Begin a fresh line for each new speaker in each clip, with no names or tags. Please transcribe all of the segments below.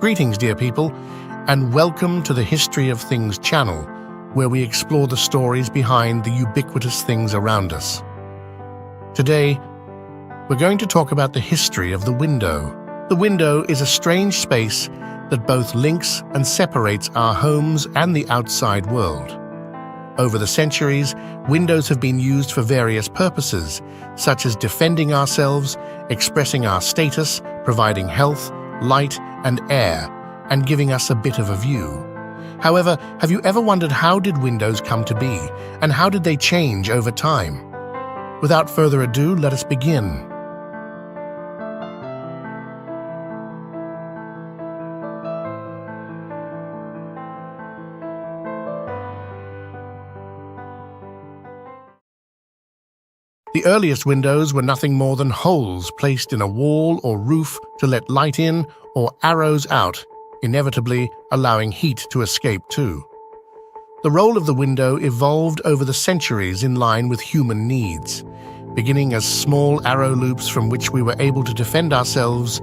Greetings, dear people, and welcome to the History of Things channel, where we explore the stories behind the ubiquitous things around us. Today, we're going to talk about the history of the window. The window is a strange space that both links and separates our homes and the outside world. Over the centuries, windows have been used for various purposes, such as defending ourselves, expressing our status, providing health, light, and air, and giving us a bit of a view. However, have you ever wondered how did windows come to be, and how did they change over time? Without further ado, let us begin. The earliest windows were nothing more than holes placed in a wall or roof to let light in or arrows out, inevitably allowing heat to escape too. The role of the window evolved over the centuries in line with human needs. Beginning as small arrow loops from which we were able to defend ourselves,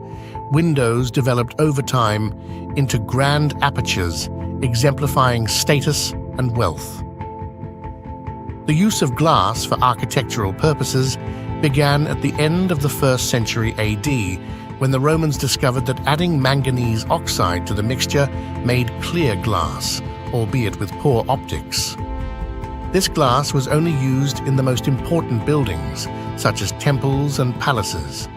windows developed over time into grand apertures, exemplifying status and wealth. The use of glass for architectural purposes began at the end of the 1st century AD, when the Romans discovered that adding manganese oxide to the mixture made clear glass, albeit with poor optics. This glass was only used in the most important buildings, such as temples and palaces.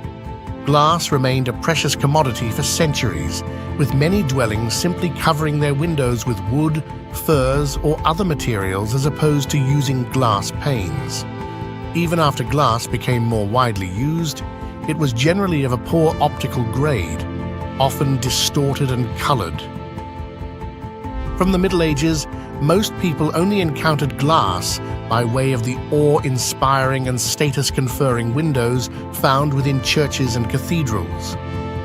Glass remained a precious commodity for centuries, with many dwellings simply covering their windows with wood, furs, or other materials as opposed to using glass panes. Even after glass became more widely used, it was generally of a poor optical grade, often distorted and colored. From the Middle Ages, most people only encountered glass by way of the awe-inspiring and status-conferring windows found within churches and cathedrals.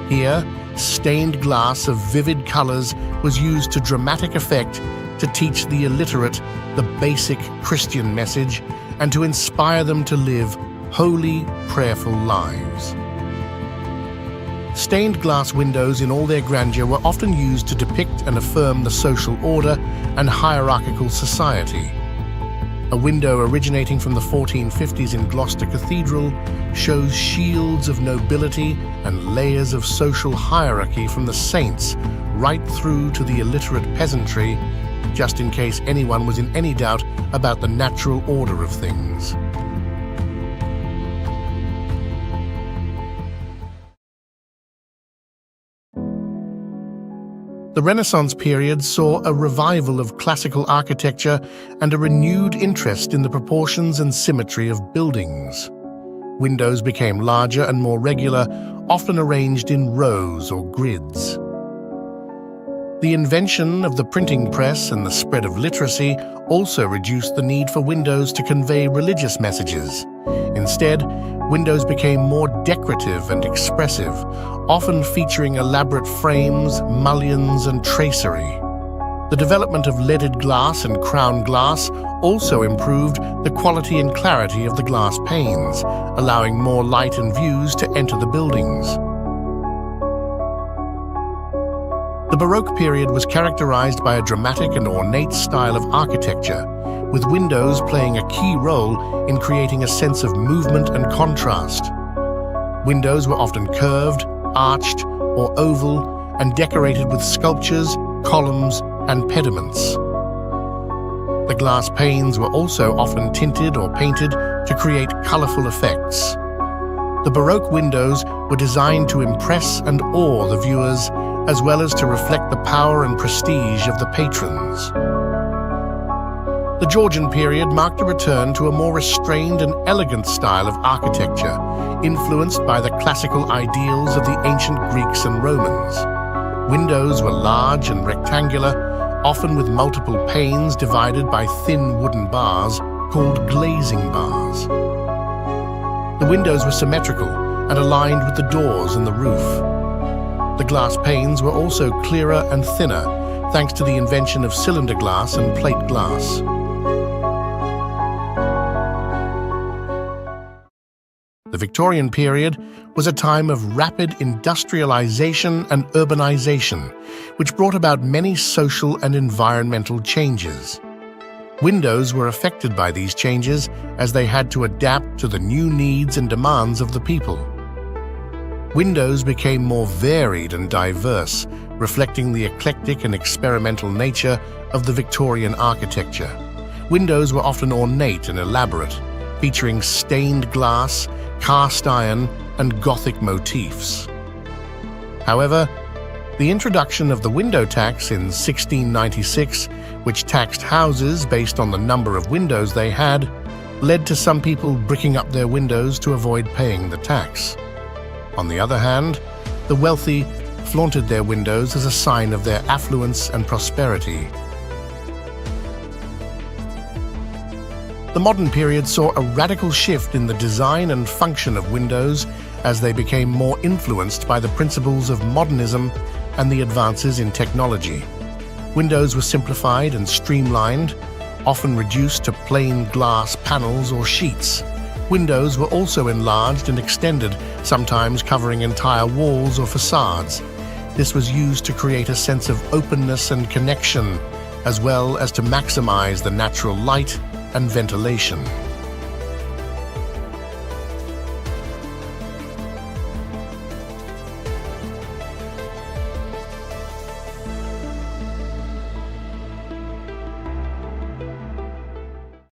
Here, stained glass of vivid colors was used to dramatic effect to teach the illiterate the basic Christian message and to inspire them to live holy, prayerful lives. Stained glass windows in all their grandeur were often used to depict and affirm the social order and hierarchical society. A window originating from the 1450s in Gloucester Cathedral shows shields of nobility and layers of social hierarchy from the saints right through to the illiterate peasantry, just in case anyone was in any doubt about the natural order of things. The Renaissance period saw a revival of classical architecture and a renewed interest in the proportions and symmetry of buildings. Windows became larger and more regular, often arranged in rows or grids. The invention of the printing press and the spread of literacy also reduced the need for windows to convey religious messages. Instead, windows became more decorative and expressive, often featuring elaborate frames, mullions, and tracery. The development of leaded glass and crown glass also improved the quality and clarity of the glass panes, allowing more light and views to enter the buildings. The Baroque period was characterized by a dramatic and ornate style of architecture, with windows playing a key role in creating a sense of movement and contrast. Windows were often curved, arched, or oval, and decorated with sculptures, columns, and pediments. The glass panes were also often tinted or painted to create colorful effects. The Baroque windows were designed to impress and awe the viewers, as well as to reflect the power and prestige of the patrons. The Georgian period marked a return to a more restrained and elegant style of architecture, influenced by the classical ideals of the ancient Greeks and Romans. Windows were large and rectangular, often with multiple panes divided by thin wooden bars called glazing bars. The windows were symmetrical and aligned with the doors and the roof. The glass panes were also clearer and thinner, thanks to the invention of cylinder glass and plate glass. The Victorian period was a time of rapid industrialization and urbanization, which brought about many social and environmental changes. Windows were affected by these changes as they had to adapt to the new needs and demands of the people. Windows became more varied and diverse, reflecting the eclectic and experimental nature of the Victorian architecture. Windows were often ornate and elaborate, featuring stained glass, cast iron, and Gothic motifs. However, the introduction of the window tax in 1696, which taxed houses based on the number of windows they had, led to some people bricking up their windows to avoid paying the tax. On the other hand, the wealthy flaunted their windows as a sign of their affluence and prosperity. The modern period saw a radical shift in the design and function of windows as they became more influenced by the principles of modernism and the advances in technology. Windows were simplified and streamlined, often reduced to plain glass panels or sheets. Windows were also enlarged and extended, sometimes covering entire walls or facades. This was used to create a sense of openness and connection, as well as to maximize the natural light and ventilation.